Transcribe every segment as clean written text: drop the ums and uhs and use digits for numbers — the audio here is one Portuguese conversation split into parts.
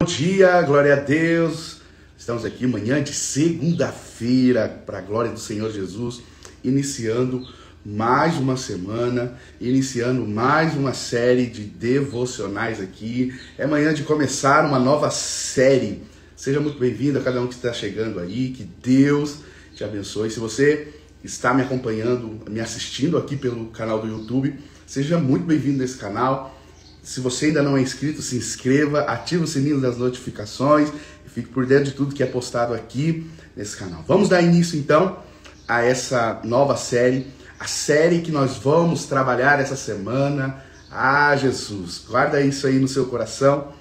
Bom dia, glória a Deus. Estamos aqui manhã de segunda-feira, para a glória do Senhor Jesus, iniciando mais uma semana, iniciando mais uma série de devocionais aqui. É manhã de começar uma nova série. Seja muito bem-vindo a cada um que está chegando aí, que Deus te abençoe. Se você está me acompanhando, me assistindo aqui pelo canal do YouTube, seja muito bem-vindo nesse canal. Se você ainda não é inscrito, se inscreva, ative o sininho das notificações e fique por dentro de tudo que é postado aqui nesse canal. Vamos dar início então a essa nova série, a série que nós vamos trabalhar essa semana. Ah, Jesus, guarda isso aí no seu coração.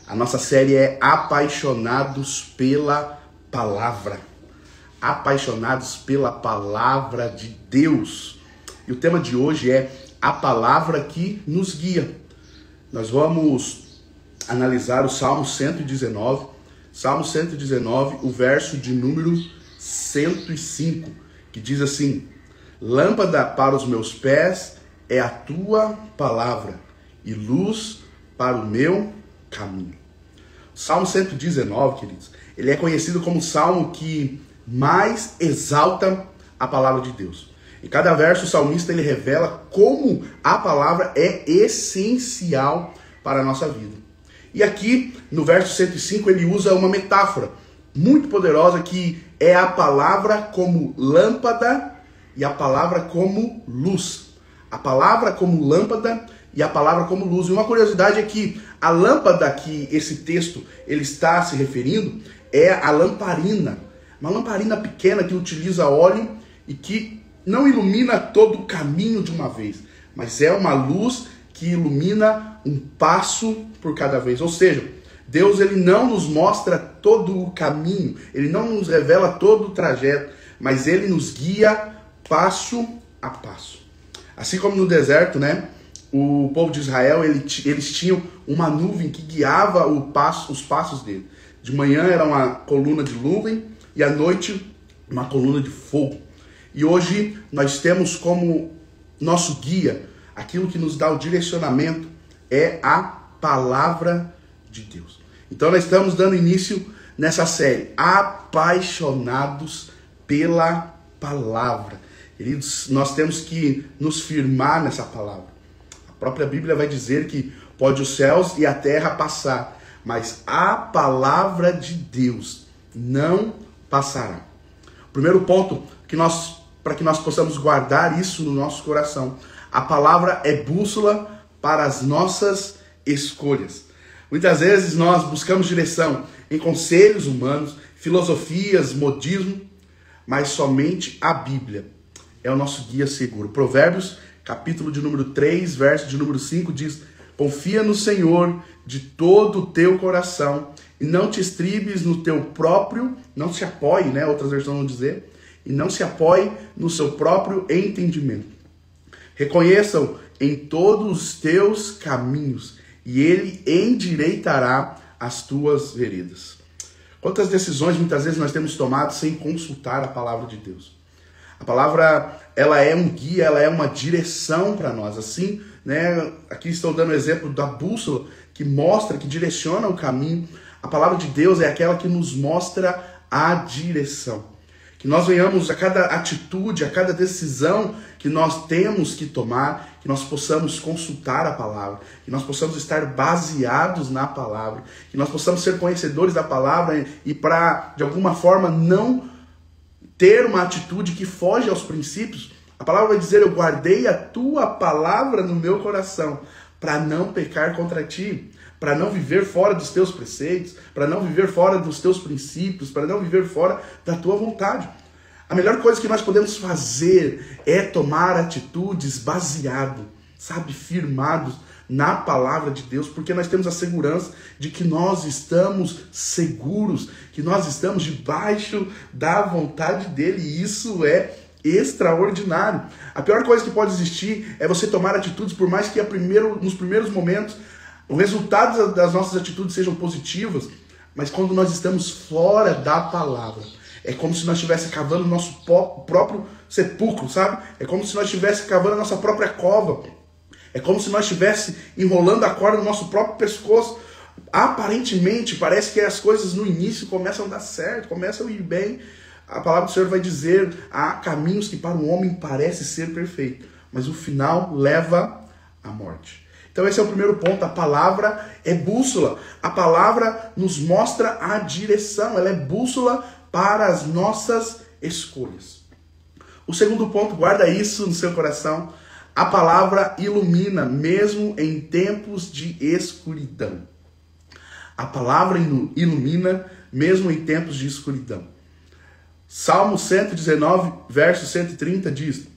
A nossa série é Apaixonados pela Palavra. Apaixonados pela Palavra de Deus. E o tema de hoje é a palavra que nos guia. Nós vamos analisar o Salmo 119. Salmo 119, o verso de número 105, que diz assim: lâmpada para os meus pés é a tua palavra e luz para o meu caminho. O Salmo 119, queridos, ele é conhecido como o salmo que mais exalta a palavra de Deus. Em cada verso, o salmista ele revela como a palavra é essencial para a nossa vida. E aqui, no verso 105, ele usa uma metáfora muito poderosa que é a palavra como lâmpada e a palavra como luz. A palavra como lâmpada e a palavra como luz. E uma curiosidade é que a lâmpada que esse texto ele está se referindo é a lamparina. Uma lamparina pequena que utiliza óleo e que não ilumina todo o caminho de uma vez, mas é uma luz que ilumina um passo por cada vez. Ou seja, Deus ele não nos mostra todo o caminho, ele não nos revela todo o trajeto, mas ele nos guia passo a passo. Assim como no deserto, né? O povo de Israel, eles tinham uma nuvem que guiava os passos dele. De manhã era uma coluna de nuvem e à noite uma coluna de fogo. E hoje nós temos como nosso guia, aquilo que nos dá o direcionamento, é a palavra de Deus. Então nós estamos dando início nessa série, Apaixonados pela Palavra. Queridos, nós temos que nos firmar nessa palavra. A própria Bíblia vai dizer que pode os céus e a terra passar, mas a palavra de Deus não passará. O primeiro ponto para que nós possamos guardar isso no nosso coração. A palavra é bússola para as nossas escolhas. Muitas vezes nós buscamos direção em conselhos humanos, filosofias, modismo, mas somente a Bíblia é o nosso guia seguro. Provérbios, capítulo de número 3, verso de número 5 diz: confia no Senhor de todo o teu coração e não te estribes no teu próprio, não se apoie, né? Outras versões vão dizer, e não se apoie no seu próprio entendimento. Reconheça-o em todos os teus caminhos, e ele endireitará as tuas veredas. Quantas decisões muitas vezes nós temos tomado sem consultar a palavra de Deus? A palavra, ela é um guia, ela é uma direção para nós. Assim, né? Aqui estou dando o exemplo da bússola, que mostra, que direciona o caminho. A palavra de Deus é aquela que nos mostra a direção. Que nós venhamos a cada atitude, a cada decisão que nós temos que tomar, que nós possamos consultar a palavra, que nós possamos estar baseados na palavra, que nós possamos ser conhecedores da palavra e para, de alguma forma, não ter uma atitude que foge aos princípios. A palavra vai dizer: eu guardei a tua palavra no meu coração, para não pecar contra ti, para não viver fora dos teus preceitos, para não viver fora dos teus princípios, para não viver fora da tua vontade. A melhor coisa que nós podemos fazer é tomar atitudes baseadas, firmados na palavra de Deus, porque nós temos a segurança de que nós estamos seguros, que nós estamos debaixo da vontade dele, e isso é extraordinário. A pior coisa que pode existir é você tomar atitudes, por mais que nos primeiros momentos o resultado das nossas atitudes sejam positivas, mas quando nós estamos fora da palavra, é como se nós estivéssemos cavando o nosso próprio sepulcro, sabe? É como se nós estivéssemos cavando a nossa própria cova. É como se nós estivéssemos enrolando a corda no nosso próprio pescoço. aparentemente, parece que as coisas no início começam a dar certo, começam a ir bem. A palavra do Senhor vai dizer, há caminhos que para o homem parece ser perfeito, mas o final leva à morte. Então esse é o primeiro ponto, a palavra é bússola. A palavra nos mostra a direção, ela é bússola para as nossas escolhas. O segundo ponto, guarda isso no seu coração, a palavra ilumina, mesmo em tempos de escuridão. A palavra ilumina, mesmo em tempos de escuridão. Salmo 119, verso 130 diz: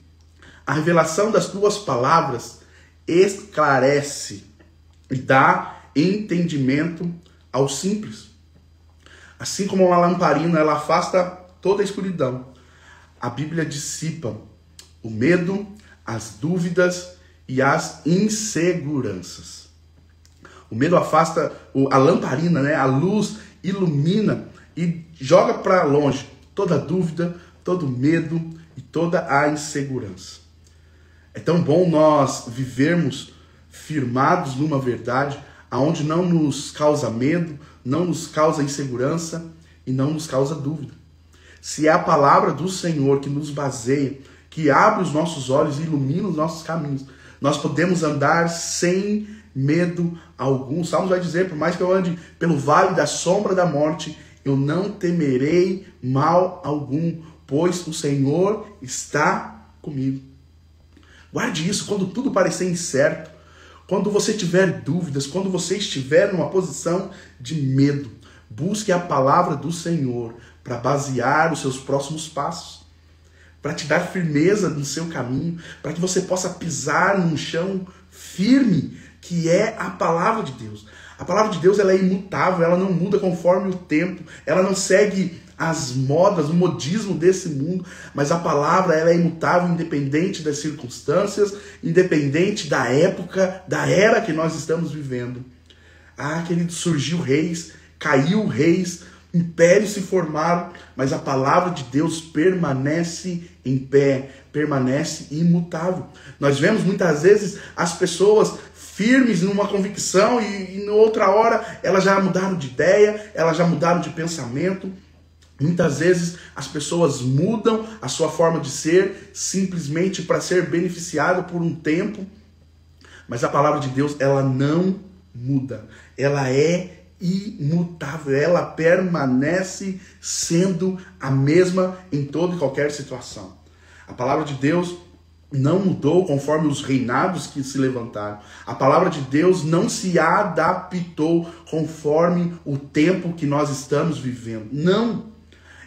a revelação das tuas palavras esclarece e dá entendimento aos simples. Assim como uma lamparina, ela afasta toda a escuridão. A Bíblia dissipa o medo, as dúvidas e as inseguranças. O medo afasta a lamparina, né? A luz ilumina e joga para longe toda dúvida, todo medo e toda a insegurança. É tão bom nós vivermos firmados numa verdade aonde não nos causa medo, não nos causa insegurança e não nos causa dúvida. Se é a palavra do Senhor que nos baseia, que abre os nossos olhos e ilumina os nossos caminhos, nós podemos andar sem medo algum. O Salmo vai dizer, por mais que eu ande pelo vale da sombra da morte, eu não temerei mal algum, pois o Senhor está comigo. Guarde isso, quando tudo parecer incerto, quando você tiver dúvidas, quando você estiver numa posição de medo, busque a palavra do Senhor para basear os seus próximos passos, para te dar firmeza no seu caminho, para que você possa pisar num chão firme, que é a palavra de Deus. A palavra de Deus, ela é imutável, ela não muda conforme o tempo, ela não segue as modas, o modismo desse mundo, mas a palavra, ela é imutável, independente das circunstâncias, independente da época, da era que nós estamos vivendo. Ah, querido, surgiu reis, caiu reis, impérios se formaram, mas a palavra de Deus permanece em pé, permanece imutável. Nós vemos muitas vezes as pessoas firmes numa convicção e na outra hora elas já mudaram de ideia, elas já mudaram de pensamento. Muitas vezes as pessoas mudam a sua forma de ser simplesmente para ser beneficiado por um tempo, mas a palavra de Deus, ela não muda, ela é imutável, ela permanece sendo a mesma em toda e qualquer situação. A palavra de Deus não mudou conforme os reinados que se levantaram. A palavra de Deus não se adaptou conforme o tempo que nós estamos vivendo. Não.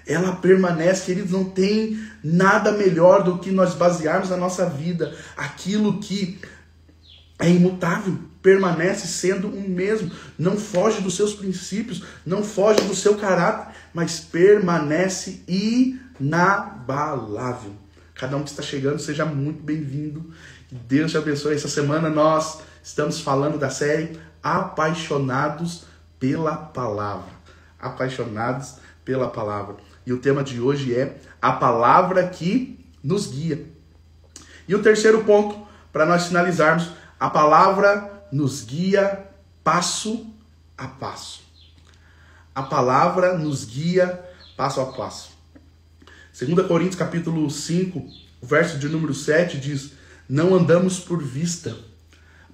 Ela permanece, queridos, não tem nada melhor do que nós basearmos na nossa vida. Aquilo que é imutável, permanece sendo o mesmo. Não foge dos seus princípios, não foge do seu caráter, mas permanece inabalável. Cada um que está chegando, seja muito bem-vindo. Deus te abençoe. Essa semana nós estamos falando da série Apaixonados pela Palavra. Apaixonados pela Palavra. E o tema de hoje é a palavra que nos guia. E o terceiro ponto, para nós finalizarmos, a palavra nos guia passo a passo. A palavra nos guia passo a passo. 2 Coríntios capítulo 5, o verso de número 7 diz: não andamos por vista,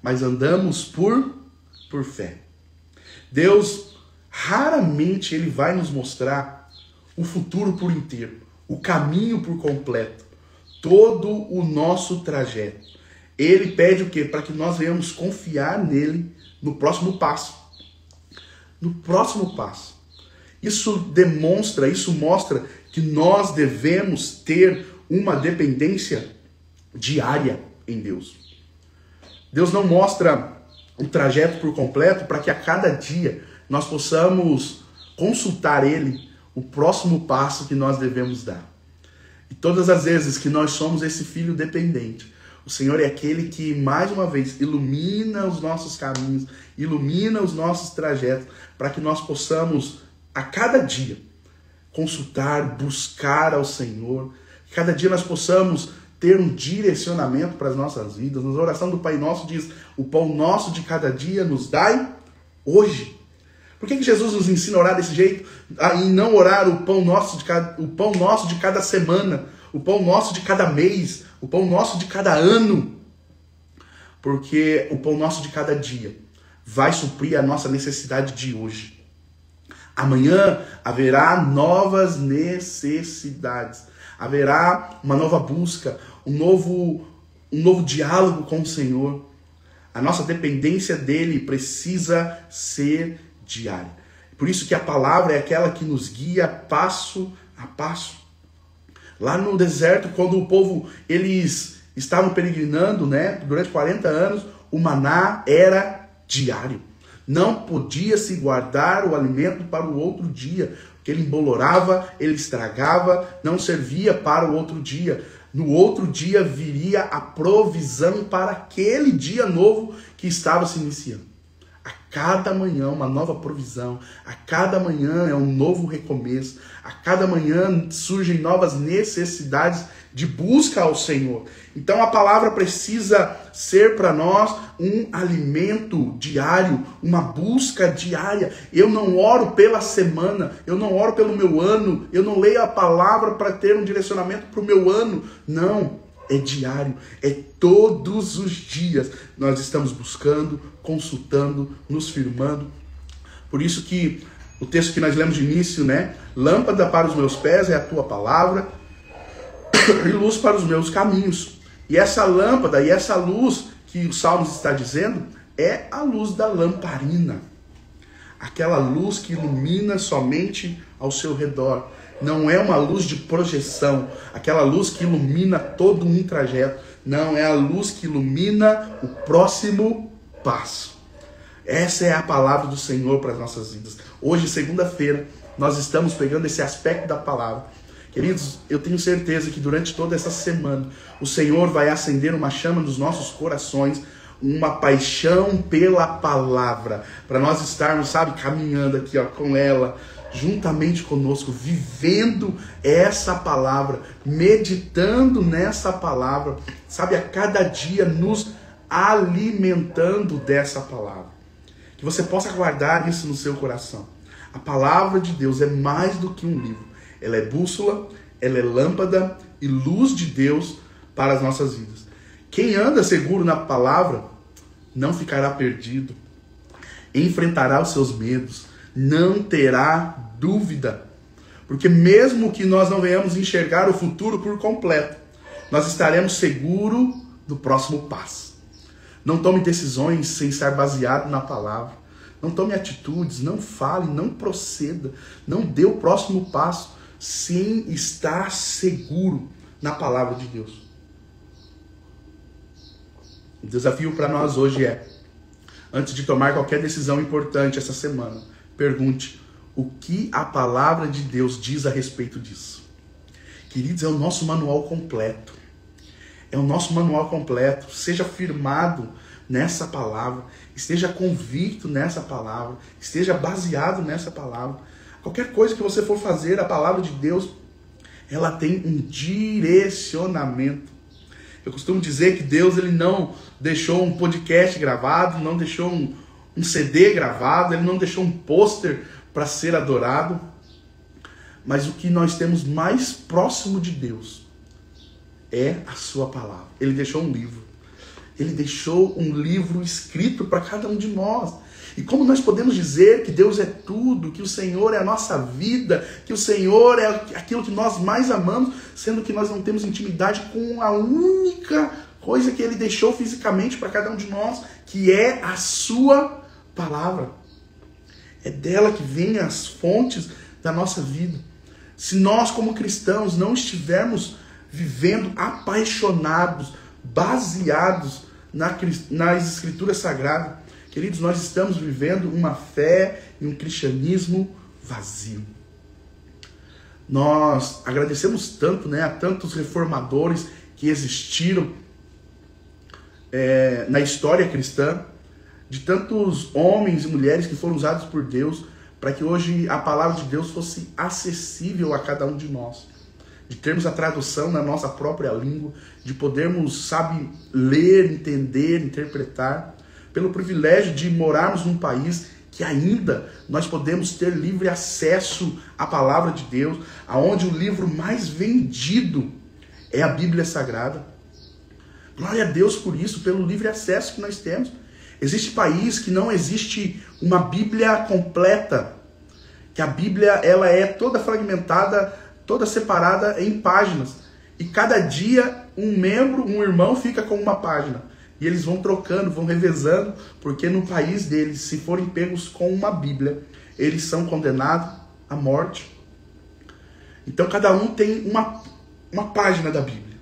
mas andamos por fé. Deus, raramente ele vai nos mostrar o futuro por inteiro, o caminho por completo, todo o nosso trajeto. Ele pede o quê? Para que nós venhamos confiar nele no próximo passo. No próximo passo. Isso mostra que nós devemos ter uma dependência diária em Deus. Deus não mostra o trajeto por completo para que a cada dia nós possamos consultar ele o próximo passo que nós devemos dar. E todas as vezes que nós somos esse filho dependente, o Senhor é aquele que, mais uma vez, ilumina os nossos caminhos, ilumina os nossos trajetos, para que nós possamos, a cada dia, consultar, buscar ao Senhor. Cada dia nós possamos ter um direcionamento para as nossas vidas. Na oração do Pai Nosso diz: o pão nosso de cada dia nos dai hoje. Por que Jesus nos ensina a orar desse jeito? E não orar o pão nosso de cada semana, o pão nosso de cada mês, o pão nosso de cada ano? Porque o pão nosso de cada dia vai suprir a nossa necessidade de hoje. Amanhã haverá novas necessidades. Haverá uma nova busca, um novo diálogo com o Senhor. A nossa dependência dele precisa ser diária. Por isso que a palavra é aquela que nos guia passo a passo. Lá no deserto, quando o povo, eles estavam peregrinando, né, durante 40 anos, o maná era diário. Não podia se guardar o alimento para o outro dia, porque ele embolorava, ele estragava, não servia para o outro dia. No outro dia viria a provisão para aquele dia novo que estava se iniciando. A cada manhã uma nova provisão, a cada manhã é um novo recomeço, a cada manhã surgem novas necessidades de busca ao Senhor. Então a palavra precisa ser para nós um alimento diário, uma busca diária. Eu não oro pela semana, eu não oro pelo meu ano, eu não leio a palavra para ter um direcionamento para o meu ano. Não, é diário, é todos os dias. Nós estamos buscando, consultando, nos firmando. Por isso que o texto que nós lemos de início, né? Lâmpada para os meus pés é a tua palavra e luz para os meus caminhos. E essa lâmpada e essa luz que o Salmos está dizendo é a luz da lamparina. Aquela luz que ilumina somente ao seu redor. Não é uma luz de projeção, aquela luz que ilumina todo um trajeto. Não, é a luz que ilumina o próximo passo. Essa é a palavra do Senhor para as nossas vidas. Hoje, segunda-feira, nós estamos pegando esse aspecto da palavra. Queridos, eu tenho certeza que durante toda essa semana, o Senhor vai acender uma chama nos nossos corações, uma paixão pela palavra, para nós estarmos, sabe, caminhando aqui, ó, com ela, juntamente conosco, vivendo essa palavra, meditando nessa palavra, sabe, a cada dia nos alimentando dessa palavra. Que você possa guardar isso no seu coração. A palavra de Deus é mais do que um livro. Ela é bússola, ela é lâmpada e luz de Deus para as nossas vidas. Quem anda seguro na palavra não ficará perdido, enfrentará os seus medos, não terá dúvida, porque mesmo que nós não venhamos enxergar o futuro por completo, nós estaremos seguros do próximo passo. Não tome decisões sem estar baseado na palavra, não tome atitudes, não fale, não proceda, não dê o próximo passo sem estar seguro na palavra de Deus. O desafio para nós hoje é, antes de tomar qualquer decisão importante essa semana, pergunte o que a palavra de Deus diz a respeito disso. Queridos, é o nosso manual completo. É o nosso manual completo. Seja firmado nessa palavra, esteja convicto nessa palavra, esteja baseado nessa palavra. Qualquer coisa que você for fazer, a palavra de Deus, ela tem um direcionamento. Eu costumo dizer que Deus, ele não deixou um podcast gravado, não deixou um CD gravado, ele não deixou um pôster para ser adorado. Mas o que nós temos mais próximo de Deus é a sua palavra. Ele deixou um livro. Ele deixou um livro escrito para cada um de nós. E como nós podemos dizer que Deus é tudo, que o Senhor é a nossa vida, que o Senhor é aquilo que nós mais amamos, sendo que nós não temos intimidade com a única coisa que Ele deixou fisicamente para cada um de nós, que é a sua palavra. É dela que vêm as fontes da nossa vida. Se nós, como cristãos, não estivermos vivendo apaixonados, baseados nas Escrituras Sagradas, queridos, nós estamos vivendo uma fé e um cristianismo vazio. Nós agradecemos tanto, né, a tantos reformadores que existiram na história cristã, de tantos homens e mulheres que foram usados por Deus para que hoje a palavra de Deus fosse acessível a cada um de nós. De termos a tradução na nossa própria língua, de podermos, sabe, ler, entender, interpretar, pelo privilégio de morarmos num país que ainda nós podemos ter livre acesso à palavra de Deus, aonde o livro mais vendido é a Bíblia Sagrada. Glória a Deus por isso, pelo livre acesso que nós temos. Existe país que não existe uma Bíblia completa, que a Bíblia ela é toda fragmentada, toda separada em páginas. E cada dia um irmão fica com uma página. E eles vão trocando, vão revezando, porque no país deles, se forem pegos com uma Bíblia, eles são condenados à morte. Então cada um tem uma página da Bíblia.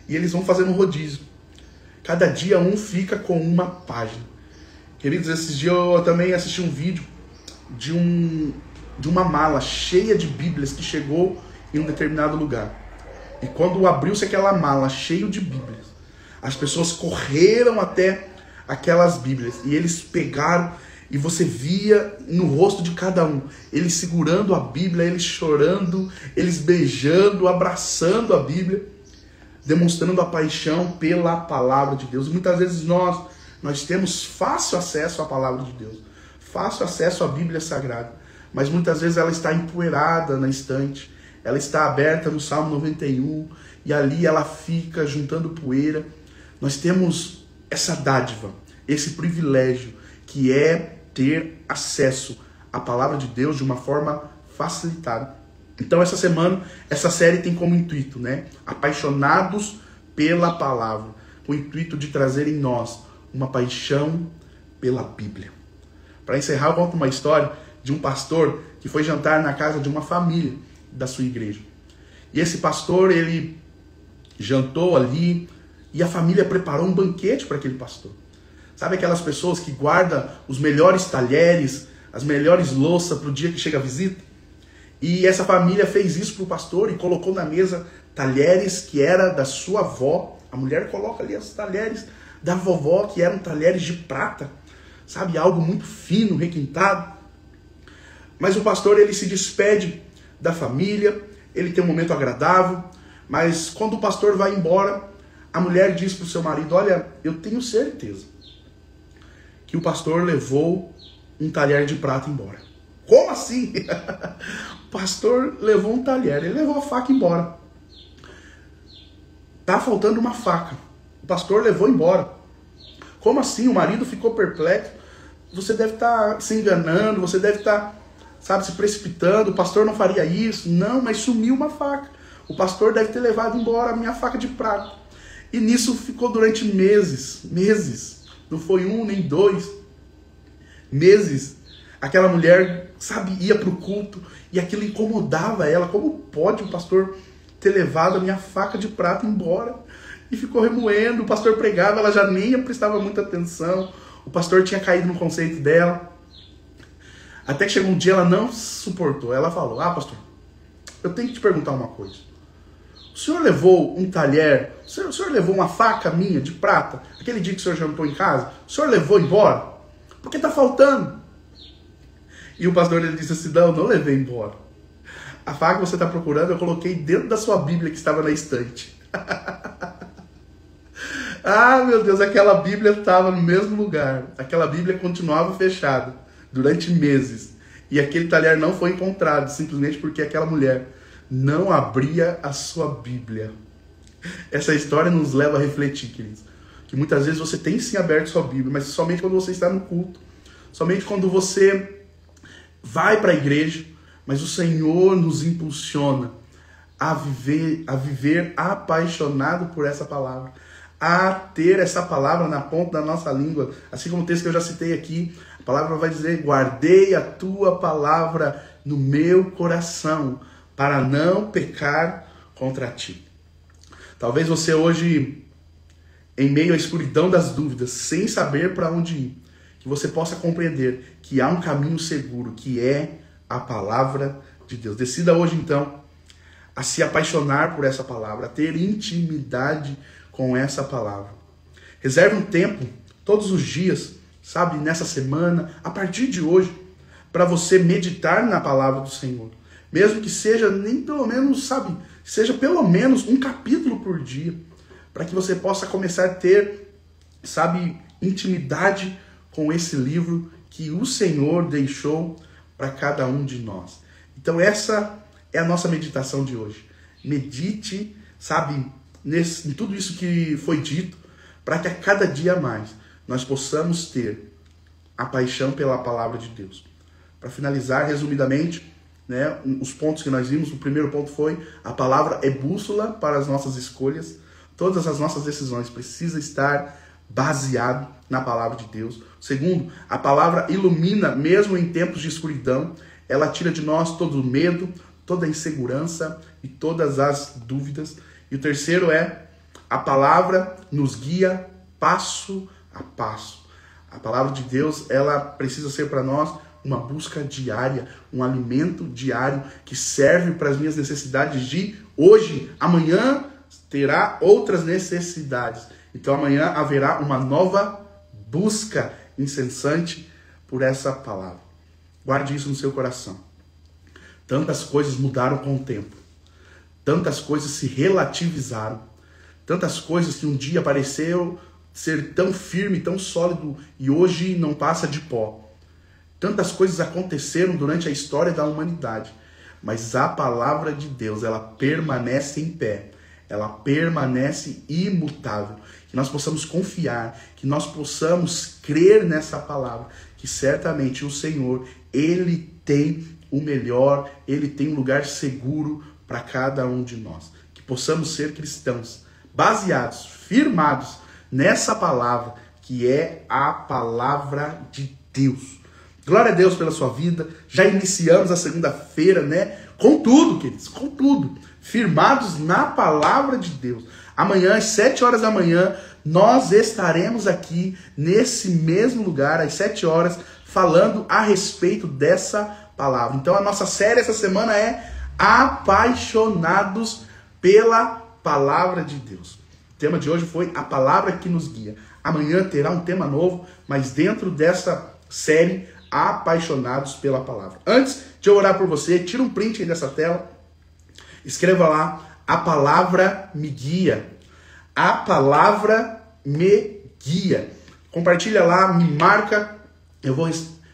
E eles vão fazendo um rodízio. Cada dia um fica com uma página. Queridos, esses dias eu também assisti um vídeo de uma mala cheia de Bíblias que chegou em um determinado lugar. E quando abriu-se aquela mala cheia de Bíblias, as pessoas correram até aquelas Bíblias e eles pegaram, e você via no rosto de cada um, eles segurando a Bíblia, eles chorando, eles beijando, abraçando a Bíblia, demonstrando a paixão pela palavra de Deus. E muitas vezes nós temos fácil acesso à palavra de Deus, fácil acesso à Bíblia Sagrada, mas muitas vezes ela está empoeirada na estante, ela está aberta no Salmo 91, e ali ela fica juntando poeira. Nós temos essa dádiva, esse privilégio, que é ter acesso à palavra de Deus de uma forma facilitada. Então essa semana, essa série tem como intuito, apaixonados pela palavra, com o intuito de trazer em nós uma paixão pela Bíblia. Para encerrar, eu conto uma história de um pastor que foi jantar na casa de uma família da sua igreja. E esse pastor, ele jantou ali, e a família preparou um banquete para aquele pastor. Sabe aquelas pessoas que guardam os melhores talheres, as melhores louças para o dia que chega a visita? E essa família fez isso para o pastor e colocou na mesa talheres que era da sua avó. A mulher coloca ali os talheres da vovó, que eram talheres de prata. Sabe, algo muito fino, requintado. Mas o pastor, ele se despede da família, ele tem um momento agradável, mas quando o pastor vai embora, a mulher diz para o seu marido: olha, eu tenho certeza que o pastor levou um talher de prata embora. Como assim? O pastor levou um talher, ele levou a faca embora. Tá faltando uma faca. O pastor levou embora. Como assim? O marido ficou perplexo. Você deve estar se enganando, você deve estar, se precipitando. O pastor não faria isso. Não, mas sumiu uma faca. O pastor deve ter levado embora a minha faca de prata. E nisso ficou durante meses. Não foi um, nem dois. Meses. Aquela mulher, ia para o culto e aquilo incomodava ela. Como pode o pastor ter levado a minha faca de prata embora? E ficou remoendo. O pastor pregava, ela já nem prestava muita atenção. O pastor tinha caído no conceito dela. Até que chegou um dia, ela não suportou. Ela falou: pastor, eu tenho que te perguntar uma coisa. O senhor levou um talher, o senhor levou uma faca minha de prata, aquele dia que o senhor jantou em casa, o senhor levou embora? Porque está faltando. E o pastor, ele disse assim: não levei embora. A faca que você está procurando, eu coloquei dentro da sua Bíblia que estava na estante. Meu Deus, aquela Bíblia estava no mesmo lugar. Aquela Bíblia continuava fechada durante meses. E aquele talher não foi encontrado, simplesmente porque aquela mulher não abria a sua Bíblia. Essa história nos leva a refletir, queridos, que muitas vezes você tem sim aberto sua Bíblia, mas somente quando você está no culto, somente quando você vai para a igreja, mas o Senhor nos impulsiona a viver apaixonado por essa palavra, a ter essa palavra na ponta da nossa língua. Assim como o texto que eu já citei aqui, a palavra vai dizer: guardei a tua palavra no meu coração, para não pecar contra ti. Talvez você hoje, em meio à escuridão das dúvidas, sem saber para onde ir, que você possa compreender que há um caminho seguro, que é a palavra de Deus. Decida hoje, então, a se apaixonar por essa palavra, a ter intimidade com essa palavra. Reserve um tempo, todos os dias, nessa semana, a partir de hoje, para você meditar na palavra do Senhor. Mesmo que seja seja pelo menos um capítulo por dia, para que você possa começar a ter, intimidade com esse livro que o Senhor deixou para cada um de nós. Então essa é a nossa meditação de hoje. Medite, sabe, em tudo isso que foi dito, para que a cada dia mais nós possamos ter a paixão pela palavra de Deus. Para finalizar, resumidamente, né, os pontos que nós vimos, o primeiro ponto foi: a palavra é bússola para as nossas escolhas. Todas as nossas decisões precisam estar baseado na palavra de Deus. Segundo, a palavra ilumina mesmo em tempos de escuridão. Ela tira de nós todo o medo, toda a insegurança e todas as dúvidas. E o terceiro é: a palavra nos guia passo a passo. A palavra de Deus, ela precisa ser para nós uma busca diária, um alimento diário que serve para as minhas necessidades de hoje. Amanhã terá outras necessidades. Então amanhã haverá uma nova busca incessante por essa palavra. Guarde isso no seu coração. Tantas coisas mudaram com o tempo. Tantas coisas se relativizaram. Tantas coisas que um dia pareceram ser tão firme, tão sólido e hoje não passa de pó. Tantas coisas aconteceram durante a história da humanidade. Mas a palavra de Deus, ela permanece em pé. Ela permanece imutável. Que nós possamos confiar, que nós possamos crer nessa palavra, que certamente o Senhor, Ele tem o melhor, Ele tem um lugar seguro para cada um de nós. Que possamos ser cristãos, baseados, firmados nessa palavra, que é a palavra de Deus. Glória a Deus pela sua vida. Já iniciamos a segunda-feira, né? Com tudo, queridos, com tudo. Firmados na palavra de Deus. Amanhã, às 7 horas da manhã, nós estaremos aqui nesse mesmo lugar, às 7 horas, falando a respeito dessa palavra. Então a nossa série essa semana é Apaixonados pela Palavra de Deus. O tema de hoje foi a palavra que nos guia. Amanhã terá um tema novo, mas dentro dessa série, Apaixonados pela Palavra. Antes de eu orar por você, tira um print aí dessa tela, escreva lá: a palavra me guia. A palavra me guia. Compartilha lá, me marca. Eu vou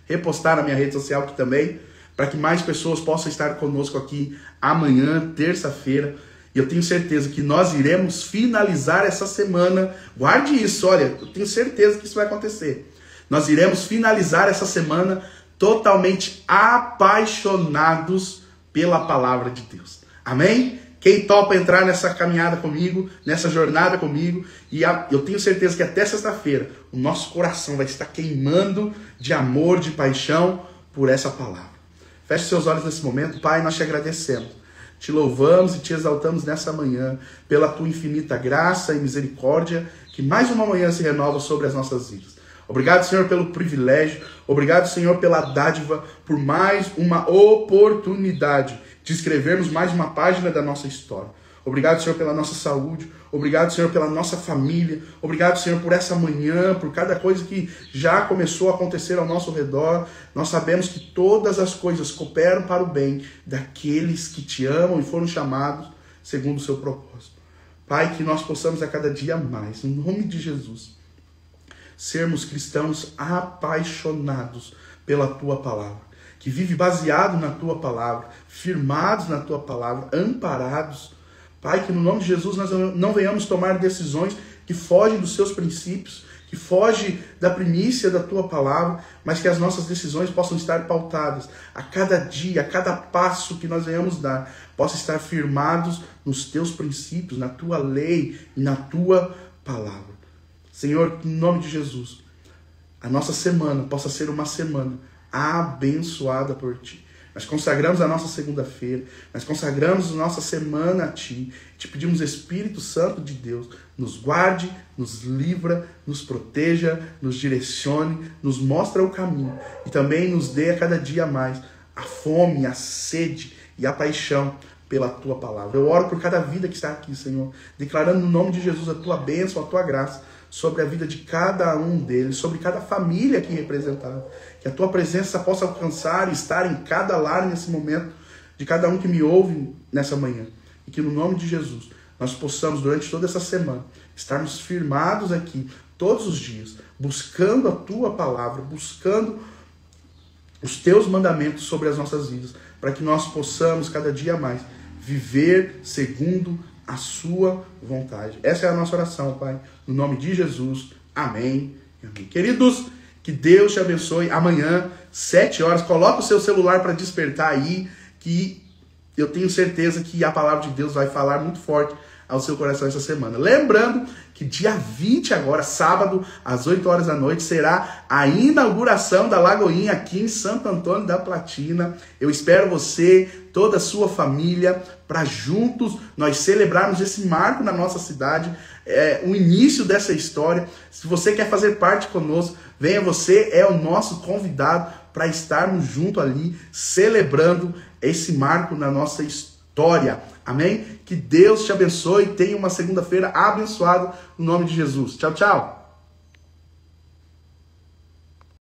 repostar na minha rede social aqui também, para que mais pessoas possam estar conosco aqui amanhã, terça-feira. E eu tenho certeza que nós iremos finalizar essa semana. Guarde isso, olha, eu tenho certeza que isso vai acontecer. Nós iremos finalizar essa semana totalmente apaixonados pela palavra de Deus. Amém? Quem topa entrar nessa caminhada comigo, nessa jornada comigo, e eu tenho certeza que até sexta-feira o nosso coração vai estar queimando de amor, de paixão por essa palavra. Feche seus olhos nesse momento. Pai, nós te agradecemos. Te louvamos e te exaltamos nessa manhã pela tua infinita graça e misericórdia que mais uma manhã se renova sobre as nossas vidas. Obrigado, Senhor, pelo privilégio. Obrigado, Senhor, pela dádiva, por mais uma oportunidade de escrevermos mais uma página da nossa história. Obrigado, Senhor, pela nossa saúde. Obrigado, Senhor, pela nossa família. Obrigado, Senhor, por essa manhã, por cada coisa que já começou a acontecer ao nosso redor. Nós sabemos que todas as coisas cooperam para o bem daqueles que te amam e foram chamados segundo o seu propósito. Pai, que nós possamos a cada dia mais, em nome de Jesus, sermos cristãos apaixonados pela tua palavra, que vive baseado na tua palavra, firmados na tua palavra, amparados. Pai, que no nome de Jesus nós não venhamos tomar decisões que fogem dos seus princípios, que fogem da primícia da tua palavra, mas que as nossas decisões possam estar pautadas a cada dia, a cada passo que nós venhamos dar, possa estar firmados nos teus princípios, na tua lei e na tua palavra. Senhor, em nome de Jesus, a nossa semana possa ser uma semana abençoada por Ti. Nós consagramos a nossa segunda-feira, nós consagramos a nossa semana a Ti. Te pedimos, Espírito Santo de Deus, nos guarde, nos livra, nos proteja, nos direcione, nos mostra o caminho e também nos dê a cada dia mais a fome, a sede e a paixão pela Tua palavra. Eu oro por cada vida que está aqui, Senhor, declarando no nome de Jesus a Tua bênção, a Tua graça sobre a vida de cada um deles, sobre cada família aqui representada. Que a Tua presença possa alcançar e estar em cada lar nesse momento, de cada um que me ouve nessa manhã. E que no nome de Jesus, nós possamos durante toda essa semana, estarmos firmados aqui, todos os dias, buscando a Tua palavra, buscando os teus mandamentos sobre as nossas vidas, para que nós possamos cada dia mais viver segundo a sua vontade. Essa é a nossa oração, Pai, no nome de Jesus. Amém. Amém. Queridos, que Deus te abençoe. Amanhã, 7 horas, coloca o seu celular para despertar aí, que eu tenho certeza que a palavra de Deus vai falar muito forte ao seu coração essa semana. Lembrando que dia 20 agora, sábado, às 8 horas da noite, será a inauguração da Lagoinha aqui em Santo Antônio da Platina. Eu espero você, toda a sua família, para juntos nós celebrarmos esse marco na nossa cidade, o início dessa história. Se você quer fazer parte conosco, venha, você é o nosso convidado para estarmos junto ali, celebrando esse marco na nossa história. Amém? Que Deus te abençoe e tenha uma segunda-feira abençoada no nome de Jesus. Tchau, tchau.